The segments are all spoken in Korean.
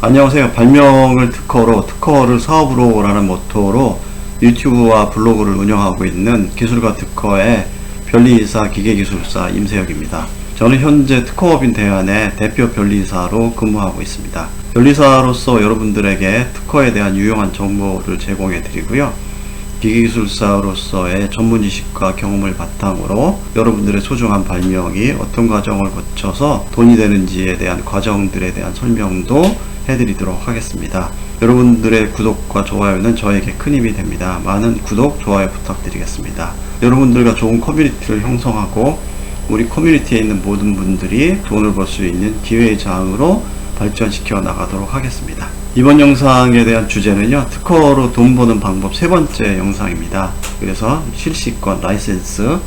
안녕하세요. 발명을 특허로, 특허를 사업으로 라는 모토로 유튜브와 블로그를 운영하고 있는 기술가 특허의 변리이사 기계기술사 임세혁입니다. 저는 현재 특허법인 대안의 대표 변리이사로 근무하고 있습니다. 변리사로서 여러분들에게 특허에 대한 유용한 정보를 제공해 드리고요. 기계기술사로서의 전문지식과 경험을 바탕으로 여러분들의 소중한 발명이 어떤 과정을 거쳐서 돈이 되는지에 대한 과정들에 대한 설명도 해드리도록 하겠습니다. 여러분들의 구독과 좋아요는 저에게 큰 힘이 됩니다. 많은 구독, 좋아요 부탁드리겠습니다. 여러분들과 좋은 커뮤니티를 형성하고 우리 커뮤니티에 있는 모든 분들이 돈을 벌 수 있는 기회의 장으로 발전시켜 나가도록 하겠습니다. 이번 영상에 대한 주제는요, 특허로 돈 버는 방법 세 번째 영상입니다. 그래서 실시권, 라이센스,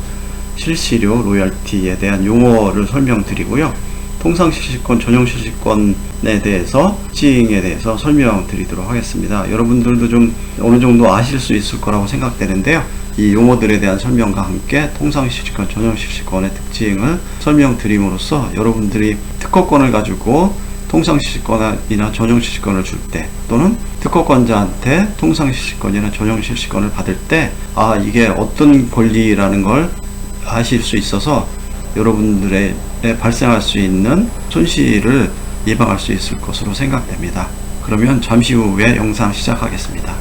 실시료, 로열티에 대한 용어를 설명드리고요. 통상실시권, 전용실시권에 대해서, 특징에 대해서 설명드리도록 하겠습니다. 여러분들도 좀 어느 정도 아실 수 있을 거라고 생각되는데요. 이 용어들에 대한 설명과 함께 통상실시권, 전용실시권의 특징을 설명드림으로써 여러분들이 특허권을 가지고 통상실시권이나 전용실시권을 줄 때, 또는 특허권자한테 통상실시권이나 전용실시권을 받을 때, 이게 어떤 권리라는 걸 아실 수 있어서 여러분들의 발생할 수 있는 손실을 예방할 수 있을 것으로 생각됩니다. 그러면 잠시 후에 영상 시작하겠습니다.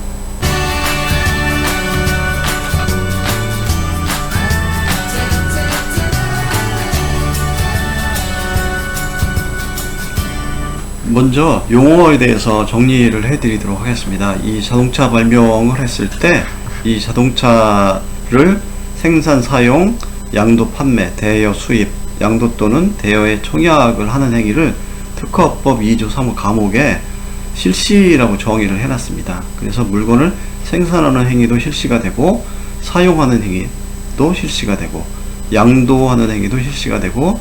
먼저 용어에 대해서 정리를 해드리도록 하겠습니다. 이 자동차 발명을 했을 때 이 자동차를 생산, 사용, 양도, 판매, 대여, 수입, 양도 또는 대여의 청약을 하는 행위를 특허법 2조 3호 가목에 실시라고 정의를 해놨습니다. 그래서 물건을 생산하는 행위도 실시가 되고, 사용하는 행위도 실시가 되고, 양도하는 행위도 실시가 되고,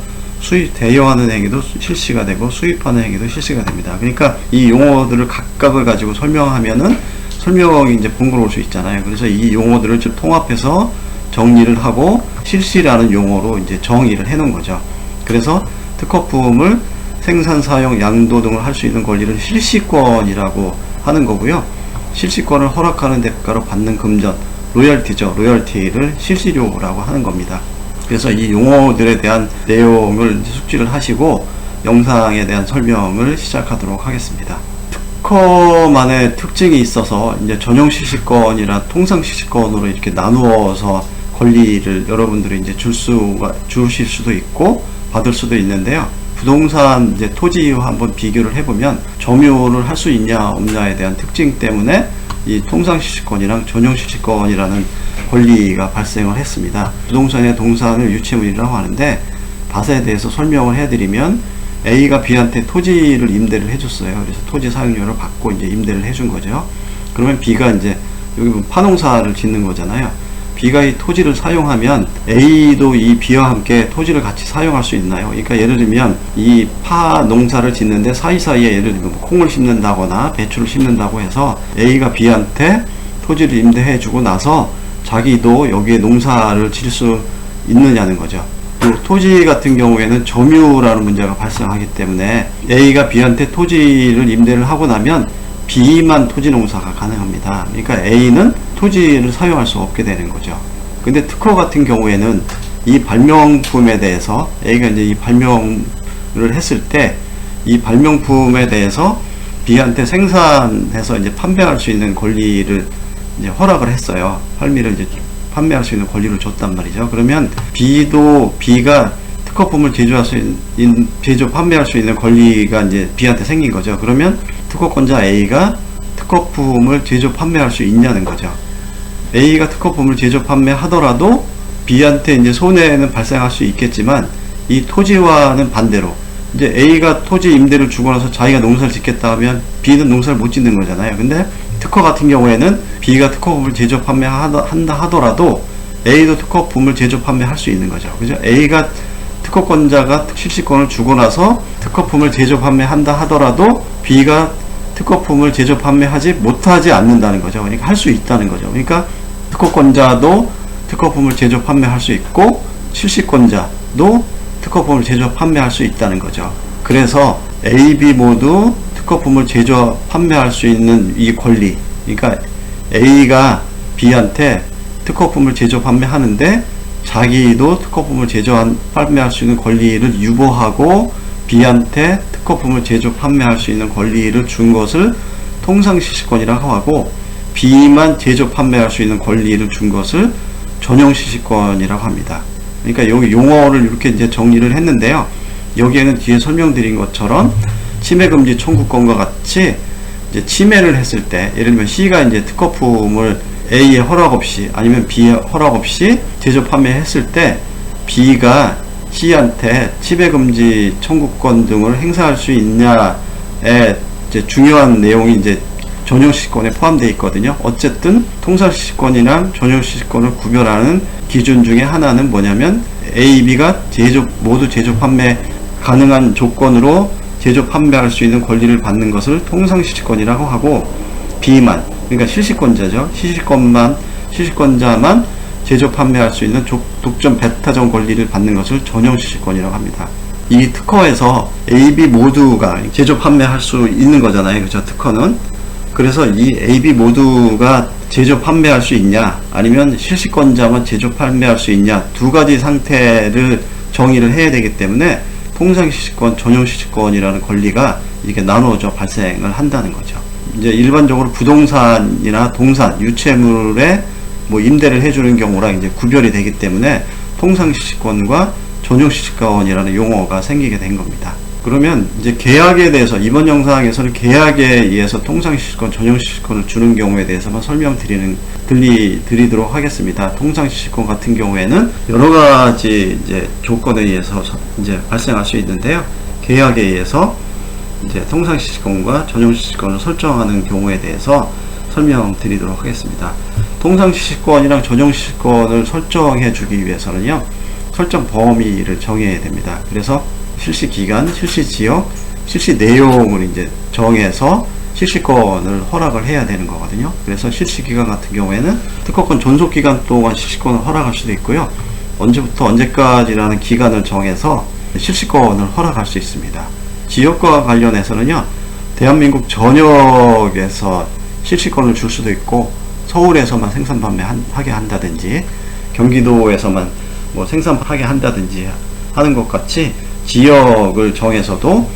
대여하는 행위도 실시가 되고, 수입하는 행위도 실시가 됩니다. 그러니까 이 용어들을 각각을 가지고 설명하면은 설명이 이제 번거로울 수 있잖아요. 그래서 이 용어들을 좀 통합해서 정리를 하고 실시라는 용어로 이제 정의를 해 놓은 거죠. 그래서 특허품을 생산, 사용, 양도 등을 할 수 있는 권리를 실시권이라고 하는 거고요. 실시권을 허락하는 대가로 받는 금전, 로열티죠. 로열티를 실시료라고 하는 겁니다. 그래서 이 용어들에 대한 내용을 숙지를 하시고 영상에 대한 설명을 시작하도록 하겠습니다. 특허만의 특징이 있어서 이제 전용실시권이나 통상실시권으로 이렇게 나누어서 권리를 여러분들이 이제 주실 수도 있고 받을 수도 있는데요. 부동산 이제 토지와 한번 비교를 해보면 점유를 할 수 있냐 없냐에 대한 특징 때문에 이 통상실시권이랑 전용실시권이라는 권리가 발생을 했습니다. 부동산의 동산을 유체물이라고 하는데, 밭에 대해서 설명을 해드리면 A가 B한테 토지를 임대를 해줬어요. 그래서 토지 사용료를 받고 이제 임대를 해준 거죠. 그러면 B가 이제 여기 파농사를 짓는 거잖아요. B가 이 토지를 사용하면 A도 이 B와 함께 토지를 같이 사용할 수 있나요? 그러니까 예를 들면 이 파 농사를 짓는데 사이사이에 예를 들면 콩을 심는다거나 배추를 심는다고 해서 A가 B한테 토지를 임대해주고 나서 자기도 여기에 농사를 질 수 있느냐는 거죠. 토지 같은 경우에는 점유라는 문제가 발생하기 때문에 A가 B한테 토지를 임대를 하고 나면 B만 토지 농사가 가능합니다. 그러니까 A는 토지를 사용할 수 없게 되는 거죠. 근데 특허 같은 경우에는 이 발명품에 대해서 A가 이제 이 발명을 했을 때 이 발명품에 대해서 B한테 생산해서 이제 판매할 수 있는 권리를 이제 허락을 했어요. 할미를 이제 판매할 수 있는 권리를 줬단 말이죠. 그러면 B가 특허품을 제조 판매할 수 있는 권리가 이제 B한테 생긴 거죠. 그러면 특허권자 A가 특허품을 제조 판매할 수 있냐는 거죠. A가 특허품을 제조 판매하더라도 B한테 이제 손해는 발생할 수 있겠지만, 이 토지와는 반대로 이제 A가 토지 임대를 주고 나서 자기가 농사를 짓겠다 하면 B는 농사를 못 짓는 거잖아요. 근데 특허 같은 경우에는 B가 특허품을 제조 판매한다 하더라도 A도 특허품을 제조 판매할 수 있는 거죠. 그죠? A가 특허권자가 실시권을 주고 나서 특허품을 제조 판매한다 하더라도 B가 특허품을 제조 판매하지 못하지 않는다는 거죠. 그러니까 할 수 있다는 거죠. 그러니까 특허권자도 특허품을 제조 판매할 수 있고 실시권자도 특허품을 제조 판매할 수 있다는 거죠. 그래서 A, B 모두 특허 특허품을 제조 판매할 수 있는 이 권리, 그러니까 A가 B한테 특허품을 제조 판매하는데 자기도 특허품을 제조 판매할 수 있는 권리를 유보하고 B한테 특허품을 제조 판매할 수 있는 권리를 준 것을 통상시식권이라고 하고, B만 제조 판매할 수 있는 권리를 준 것을 전용시식권이라고 합니다. 그러니까 여기 용어를 이렇게 이제 정리를 했는데요. 여기에는 뒤에 설명드린 것처럼 침해금지 청구권과 같이 이제 침해를 했을 때, 예를 들면 C가 이제 특허품을 A의 허락 없이 아니면 B의 허락 없이 제조 판매했을 때 B가 C한테 침해금지 청구권 등을 행사할 수 있냐에 이제 중요한 내용이 이제 전용시식권에 포함되어 있거든요. 어쨌든 통상시식권이랑 전용시식권을 구별하는 기준 중에 하나는 뭐냐면 A, B가 모두 제조 판매 가능한 조건으로 제조 판매할 수 있는 권리를 받는 것을 통상시식권이라고 하고, B만, 그러니까 실시권자죠. 실시권자만 제조 판매할 수 있는 독점 배타적 권리를 받는 것을 전용시식권이라고 합니다. 이 특허에서 A, B 모두가 제조 판매할 수 있는 거잖아요. 그죠? 특허는. 그래서 이 A, B 모두가 제조 판매할 수 있냐, 아니면 실시권자만 제조 판매할 수 있냐, 두 가지 상태를 정의를 해야 되기 때문에 통상시식권, 전용시식권이라는 권리가 이렇게 나누어져 발생을 한다는 거죠. 이제 일반적으로 부동산이나 동산, 유체물에 뭐 임대를 해주는 경우랑 이제 구별이 되기 때문에 통상시식권과 전용시식권이라는 용어가 생기게 된 겁니다. 그러면 이제 계약에 대해서, 이번 영상에서는 계약에 의해서 통상시식권, 전용시식권을 주는 경우에 대해서만 드리도록 하겠습니다. 통상시식권 같은 경우에는 여러 가지 이제 조건에 의해서 이제 발생할 수 있는데요. 계약에 의해서 이제 통상시식권과 전용시식권을 설정하는 경우에 대해서 설명드리도록 하겠습니다. 통상시식권이랑 전용시식권을 설정해 주기 위해서는요, 설정 범위를 정해야 됩니다. 그래서 실시기간, 실시지역, 실시내용을 이제 정해서 실시권을 허락을 해야 되는 거거든요. 그래서 실시기간 같은 경우에는 특허권 존속기간 동안 실시권을 허락할 수도 있고요. 언제부터 언제까지라는 기간을 정해서 실시권을 허락할 수 있습니다. 지역과 관련해서는요, 대한민국 전역에서 실시권을 줄 수도 있고, 서울에서만 생산 판매하게 한다든지, 경기도에서만 뭐 생산하게 한다든지 하는 것 같이 지역을 정해서도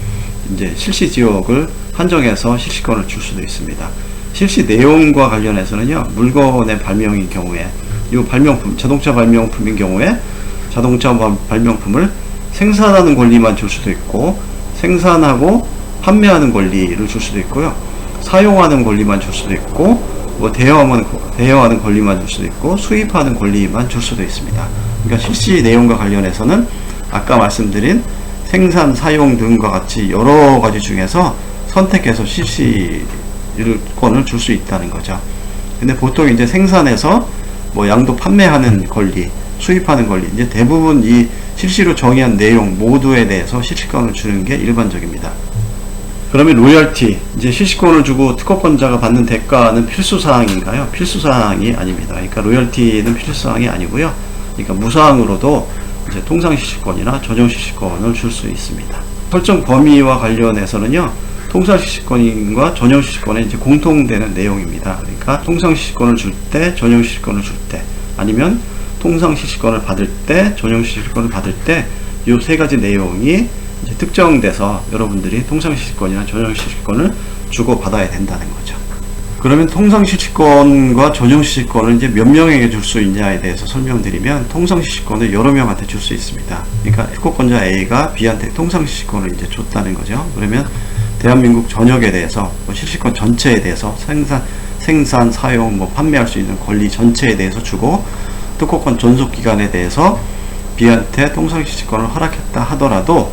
이제 실시 지역을 한정해서 실시권을 줄 수도 있습니다. 실시 내용과 관련해서는요, 물건의 발명인 경우에, 이 발명품, 자동차 발명품인 경우에 자동차 발명품을 생산하는 권리만 줄 수도 있고, 생산하고 판매하는 권리를 줄 수도 있고요, 사용하는 권리만 줄 수도 있고, 뭐 대여하는 권리만 줄 수도 있고, 수입하는 권리만 줄 수도 있습니다. 그러니까 실시 내용과 관련해서는 아까 말씀드린 생산, 사용 등과 같이 여러 가지 중에서 선택해서 실시권을 줄 수 있다는 거죠. 근데 보통 이제 생산해서 뭐 양도 판매하는 권리, 수입하는 권리, 이제 대부분 이 실시로 정의한 내용 모두에 대해서 실시권을 주는 게 일반적입니다. 그러면 로열티, 이제 실시권을 주고 특허권자가 받는 대가는 필수사항인가요? 필수사항이 아닙니다. 그러니까 로열티는 필수사항이 아니고요. 그러니까 무사항으로도 이제 통상시식권이나 전용시식권을 줄 수 있습니다. 설정 범위와 관련해서는요, 통상시식권과 전용시식권에 이제 공통되는 내용입니다. 그러니까 통상시식권을 줄 때, 전용시식권을 줄 때, 아니면 통상시식권을 받을 때, 전용시식권을 받을 때, 이 세 가지 내용이 이제 특정돼서 여러분들이 통상시식권이나 전용시식권을 주고 받아야 된다는 거죠. 그러면 통상시식권과 전용시식권을 이제 몇 명에게 줄 수 있냐에 대해서 설명드리면, 통상시식권을 여러 명한테 줄 수 있습니다. 그러니까 특허권자 A가 B한테 통상시식권을 이제 줬다는 거죠. 그러면 대한민국 전역에 대해서, 뭐 실시권 전체에 대해서 생산, 사용, 뭐 판매할 수 있는 권리 전체에 대해서 주고, 특허권 존속기간에 대해서 B한테 통상시식권을 허락했다 하더라도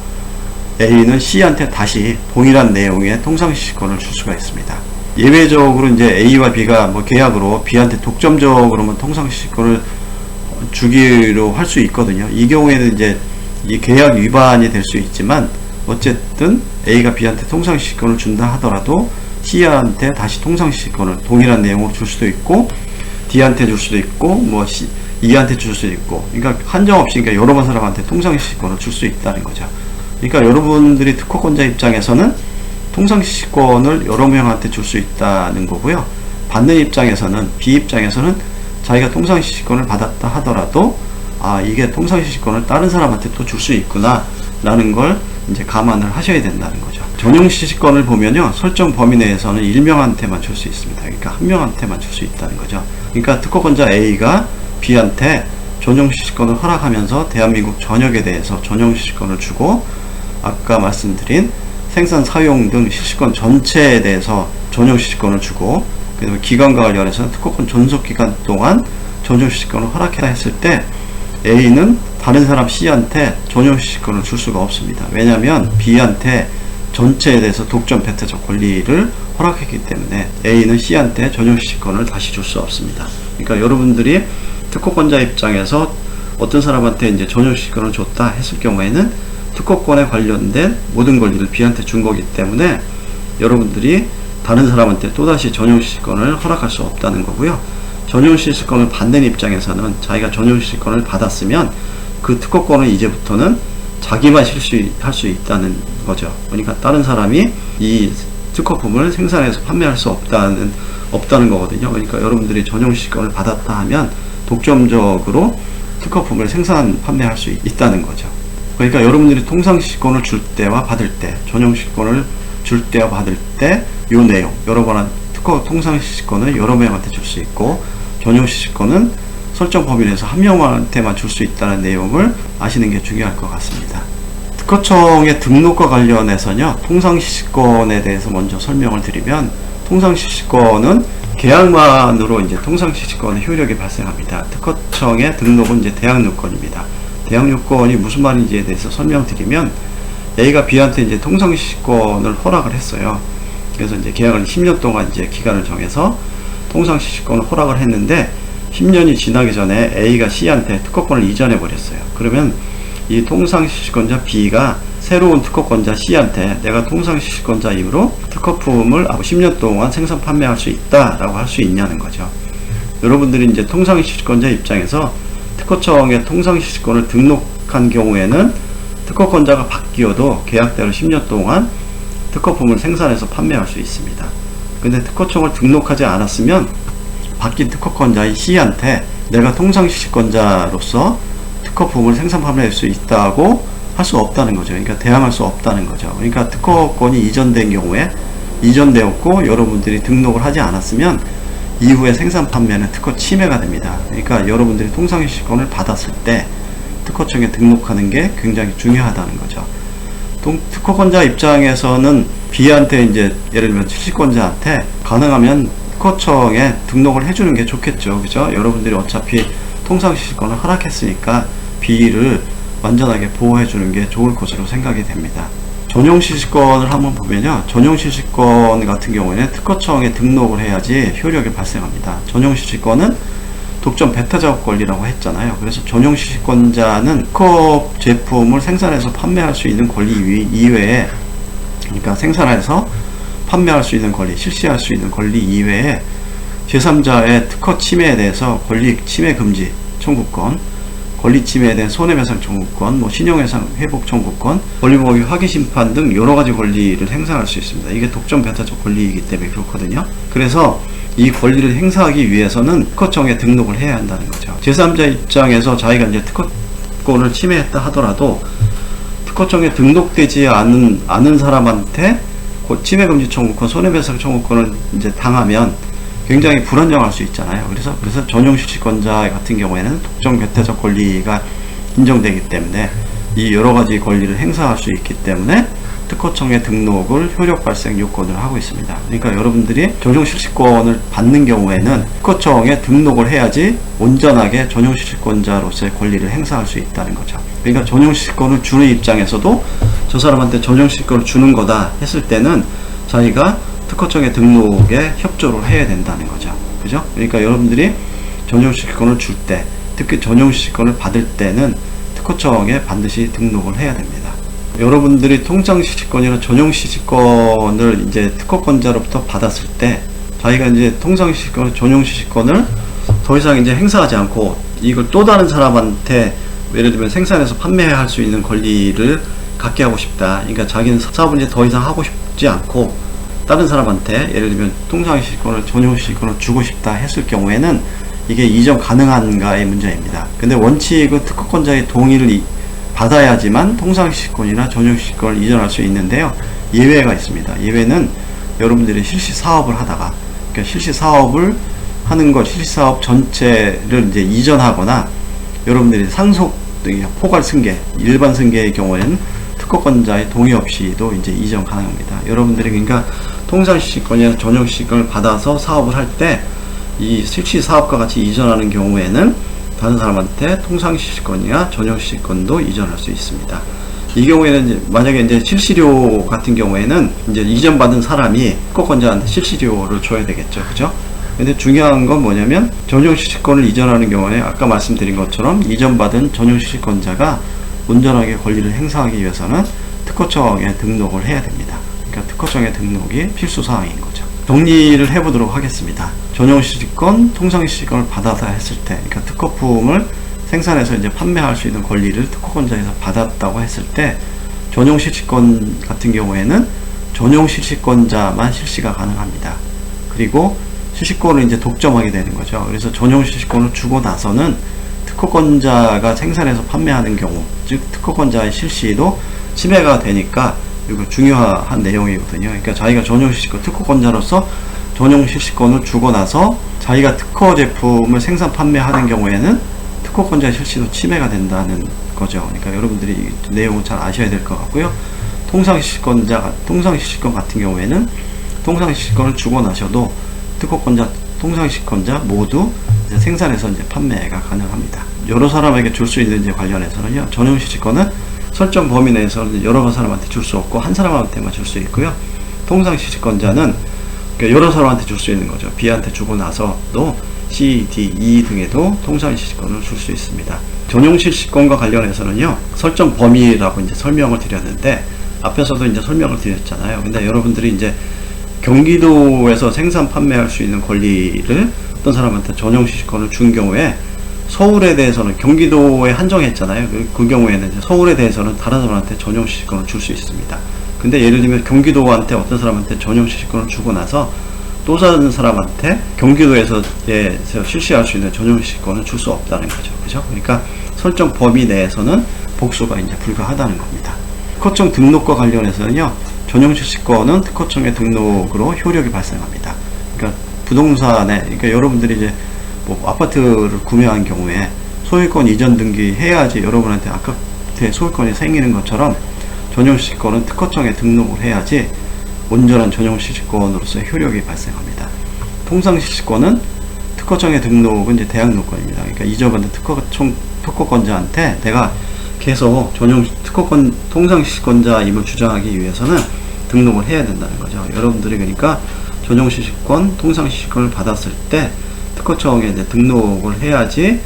A는 C한테 다시 동일한 내용의 통상시식권을 줄 수가 있습니다. 예외적으로 이제 A와 B가 뭐 계약으로 B한테 독점적으로만 통상시식권을 주기로 할 수 있거든요. 이 경우에는 이제 이 계약 위반이 될 수 있지만, 어쨌든 A가 B한테 통상시식권을 준다 하더라도 C한테 다시 통상시식권을 동일한 내용으로 줄 수도 있고, D한테 줄 수도 있고, 뭐 E한테 줄 수도 있고, 그러니까 한정 없이, 그러니까 여러 사람한테 통상시식권을 줄 수 있다는 거죠. 그러니까 여러분들이 특허권자 입장에서는 통상시식권을 여러 명한테 줄 수 있다는 거고요. 받는 입장에서는, B 입장에서는 자기가 통상시식권을 받았다 하더라도 이게 통상시식권을 다른 사람한테 또 줄 수 있구나 라는 걸 이제 감안을 하셔야 된다는 거죠. 전용시식권을 보면요, 설정 범위 내에서는 1명한테만 줄 수 있습니다. 그러니까 한 명한테만 줄 수 있다는 거죠. 그러니까 특허권자 A가 B한테 전용시식권을 허락하면서 대한민국 전역에 대해서 전용시식권을 주고, 아까 말씀드린 생산, 사용 등 시식권 전체에 대해서 전용시식권을 주고, 그다음에 기간과 관련해서는 특허권 존속기간 동안 전용시식권을 허락해라 했을 때 A는 다른 사람 C한테 전용시식권을 줄 수가 없습니다. 왜냐하면 B한테 전체에 대해서 독점 배타적 권리를 허락했기 때문에 A는 C한테 전용시식권을 다시 줄 수 없습니다. 그러니까 여러분들이 특허권자 입장에서 어떤 사람한테 이제 전용시식권을 줬다 했을 경우에는 특허권에 관련된 모든 권리를 B한테 준 거기 때문에 여러분들이 다른 사람한테 또다시 전용시식권을 허락할 수 없다는 거고요. 전용시식권을 받는 입장에서는 자기가 전용시식권을 받았으면 그 특허권은 이제부터는 자기만 실시할 수 있다는 거죠. 그러니까 다른 사람이 이 특허품을 생산해서 판매할 수 없다는 거거든요. 그러니까 여러분들이 전용시식권을 받았다 하면 독점적으로 특허품을 생산, 판매할 수 있다는 거죠. 그러니까 여러분들이 통상시식권을 줄 때와 받을 때, 전용시식권을 줄 때와 받을 때 이 내용, 여러 번한 특허 통상시식권을 여러 명한테 줄 수 있고, 전용시식권은 설정 범위 내에서 한 명한테만 줄 수 있다는 내용을 아시는 게 중요할 것 같습니다. 특허청의 등록과 관련해서는요, 통상시식권에 대해서 먼저 설명을 드리면, 통상시식권은 계약만으로 이제 통상시식권의 효력이 발생합니다. 특허청의 등록은 이제 대항요건입니다. 대항요건이 무슨 말인지에 대해서 설명드리면, A가 B한테 이제 통상시식권을 허락을 했어요. 그래서 이제 계약을 10년 동안 이제 기간을 정해서 통상시식권을 허락을 했는데 10년이 지나기 전에 A가 C한테 특허권을 이전해 버렸어요. 그러면 이 통상시식권자 B가 새로운 특허권자 C한테 내가 통상시식권자이므로 특허품을 10년 동안 생산 판매할 수 있다라고 할 수 있냐는 거죠. 여러분들이 이제 통상시식권자 입장에서 특허청에 통상시식권을 등록한 경우에는 특허권자가 바뀌어도 계약대로 10년 동안 특허품을 생산해서 판매할 수 있습니다. 근데 특허청을 등록하지 않았으면 바뀐 특허권자인 C한테 내가 통상시식권자로서 특허품을 생산 판매할 수 있다고 할 수 없다는 거죠. 그러니까 대항할 수 없다는 거죠. 그러니까 특허권이 이전된 경우에 이전되었고 여러분들이 등록을 하지 않았으면 이후에 생산 판매는 특허 침해가 됩니다. 그러니까 여러분들이 통상시식권을 받았을 때 특허청에 등록하는 게 굉장히 중요하다는 거죠. 특허권자 입장에서는 B한테 이제 예를 들면 시식권자한테 가능하면 특허청에 등록을 해주는 게 좋겠죠. 그죠? 여러분들이 어차피 통상시식권을 허락했으니까 B를 완전하게 보호해주는 게 좋을 것으로 생각이 됩니다. 전용시식권을 한번 보면요, 전용시식권 같은 경우에는 특허청에 등록을 해야지 효력이 발생합니다. 전용시식권은 독점 배타 작업 권리라고 했잖아요. 그래서 전용시식권자는 특허 제품을 생산해서 판매할 수 있는 권리 이외에, 그러니까 생산해서 판매할 수 있는 권리, 실시할 수 있는 권리 이외에 제3자의 특허 침해에 대해서 권리 침해 금지 청구권, 권리 침해에 대한 손해배상 청구권, 신용해상 회복 청구권, 권리보호기 확인 심판 등 여러 가지 권리를 행사할 수 있습니다. 이게 독점 배타적 권리이기 때문에 그렇거든요. 그래서 이 권리를 행사하기 위해서는 특허청에 등록을 해야 한다는 거죠. 제3자 입장에서 자기가 이제 특허권을 침해했다 하더라도 특허청에 등록되지 않은 사람한테 침해금지 청구권, 손해배상 청구권을 이제 당하면 굉장히 불안정할 수 있잖아요. 그래서 전용시식권자 같은 경우에는 독점 배타적 권리가 인정되기 때문에 이 여러 가지 권리를 행사할 수 있기 때문에 특허청의 등록을 효력 발생 요건을 하고 있습니다. 그러니까 여러분들이 전용시식권을 받는 경우에는 특허청에 등록을 해야지 온전하게 전용시식권자로서의 권리를 행사할 수 있다는 거죠. 그러니까 전용시식권을 주는 입장에서도 저 사람한테 전용시식권을 주는 거다 했을 때는 자기가 특허청의 등록에 협조를 해야 된다는 거죠. 그죠? 그러니까 여러분들이 전용시식권을 줄 때, 특히 전용시식권을 받을 때는 특허청에 반드시 등록을 해야 됩니다. 여러분들이 통상시식권이나 전용시식권을 이제 특허권자로부터 받았을 때 자기가 이제 통상시식권, 전용시식권을 더 이상 이제 행사하지 않고 이걸 또 다른 사람한테 예를 들면 생산해서 판매할 수 있는 권리를 갖게 하고 싶다. 그러니까 자기는 사업을 이제 더 이상 하고 싶지 죽지 않고 다른 사람한테 예를 들면 통상실시권을 전용실시권을 주고 싶다 했을 경우에는 이게 이전 가능한가의 문제입니다. 근데 원칙은 특허권자의 동의를 받아야지만 통상실시권이나 전용실시권을 이전할 수 있는데요. 예외가 있습니다. 예외는 여러분들이 실시 사업을 하다가, 그러니까 실시 사업을 하는 것, 실시 사업 전체를 이제 이전하거나 여러분들이 상속, 포괄 승계, 일반 승계의 경우에는 특허권자의 동의 없이도 이제 이전 가능합니다. 여러분들이 그러니까 통상실시권이나 전용실시권을 받아서 사업을 할 때 이 실시 사업과 같이 이전하는 경우에는 다른 사람한테 통상실시권이나 전용실시권도 이전할 수 있습니다. 이 경우에는 이제 만약에 이제 실시료 같은 경우에는 이제 이전받은 사람이 특허권자한테 실시료를 줘야 되겠죠, 그죠? 근데 중요한 건 뭐냐면 전용실시권을 이전하는 경우에 아까 말씀드린 것처럼 이전받은 전용실시권자가 온전하게 권리를 행사하기 위해서는 특허청에 등록을 해야 됩니다. 그러니까 특허청에 등록이 필수 사항인 거죠. 정리를 해보도록 하겠습니다. 전용실시권, 통상실시권을 받아서 했을 때, 그러니까 특허품을 생산해서 이제 판매할 수 있는 권리를 특허권자에서 받았다고 했을 때, 전용실시권 같은 경우에는 전용실시권자만 실시가 가능합니다. 그리고 실시권을 이제 독점하게 되는 거죠. 그래서 전용실시권을 주고 나서는 특허권자가 생산해서 판매하는 경우, 즉 특허권자의 실시도 침해가 되니까 이거 중요한 내용이거든요. 그러니까 자기가 전용실시권, 특허권자로서 전용실시권을 주고 나서 자기가 특허 제품을 생산 판매하는 경우에는 특허권자의 실시도 침해가 된다는 거죠. 그러니까 여러분들이 이 내용을 잘 아셔야 될 것 같고요. 통상실시권 같은 경우에는 통상실시권을 주고 나셔도 특허권자, 통상실시권자 모두 이제 생산해서 이제 판매가 가능합니다. 여러 사람에게 줄 수 있는 이제 관련해서는요, 전용실시권은 설정 범위 내에서 여러 사람한테 줄 수 없고 한 사람한테만 줄 수 있고요. 통상실시권자는 그러니까 여러 사람한테 줄 수 있는 거죠. B한테 주고 나서도 C, D, E 등에도 통상실시권을 줄 수 있습니다. 전용실시권과 관련해서는요, 설정 범위라고 이제 설명을 드렸는데 앞에서도 이제 설명을 드렸잖아요. 근데 여러분들이 이제 경기도에서 생산 판매할 수 있는 권리를 어떤 사람한테 전용실시권을 준 경우에 서울에 대해서는 경기도에 한정했잖아요. 그 경우에는 서울에 대해서는 다른 사람한테 전용실시권을 줄 수 있습니다. 근데 예를 들면 경기도한테 어떤 사람한테 전용실시권을 주고 나서 또 다른 사람한테 경기도에서 실시할 수 있는 전용실시권을 줄 수 없다는 거죠. 그죠? 그러니까 설정 범위 내에서는 복수가 이제 불가하다는 겁니다. 특허청 등록과 관련해서는요, 전용실시권은 특허청의 등록으로 효력이 발생합니다. 그러니까 부동산에, 그러니까 여러분들이 이제 뭐 아파트를 구매한 경우에 소유권 이전 등기 해야지 여러분한테 아파트에 소유권이 생기는 것처럼 전용실시권은 특허청에 등록을 해야지 온전한 전용실시권으로서의 효력이 발생합니다. 통상실시권은 특허청에 등록은 이제 대항노권입니다. 그러니까 이전받은 특허권자한테 내가 계속 통상실시권자임을 주장하기 위해서는 등록을 해야 된다는 거죠. 여러분들이 그러니까 전용실시권, 통상실시권을 받았을 때 특허청에 이제 등록을 해야지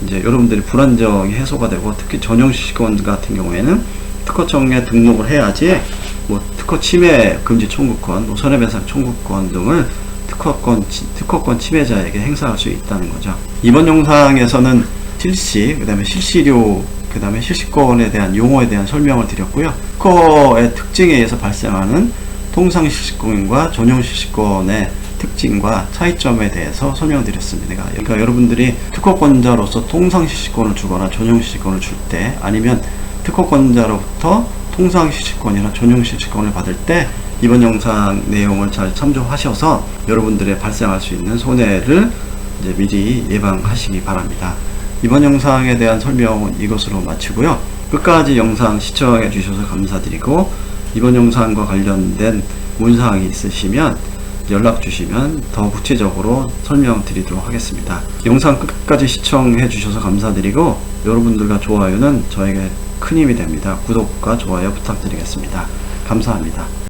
이제 여러분들이 불안정이 해소가 되고, 특히 전용실시권 같은 경우에는 특허청에 등록을 해야지 뭐 특허 침해 금지 청구권, 뭐 손해배상 청구권 등을 특허권 침해자에게 행사할 수 있다는 거죠. 이번 영상에서는 실시, 그 다음에 실시료, 그 다음에 실시권에 대한 용어에 대한 설명을 드렸고요. 특허의 특징에 의해서 발생하는 통상실시권과 전용실시권의 특징과 차이점에 대해서 설명드렸습니다. 그러니까 여러분들이 특허권자로서 통상실시권을 주거나 전용실시권을 줄 때, 아니면 특허권자로부터 통상실시권이나 전용실시권을 받을 때 이번 영상 내용을 잘 참조하셔서 여러분들의 발생할 수 있는 손해를 이제 미리 예방하시기 바랍니다. 이번 영상에 대한 설명은 이것으로 마치고요. 끝까지 영상 시청해 주셔서 감사드리고, 이번 영상과 관련된 문의사항이 있으시면 연락 주시면 더 구체적으로 설명드리도록 하겠습니다. 영상 끝까지 시청해 주셔서 감사드리고, 여러분들과 좋아요는 저에게 큰 힘이 됩니다. 구독과 좋아요 부탁드리겠습니다. 감사합니다.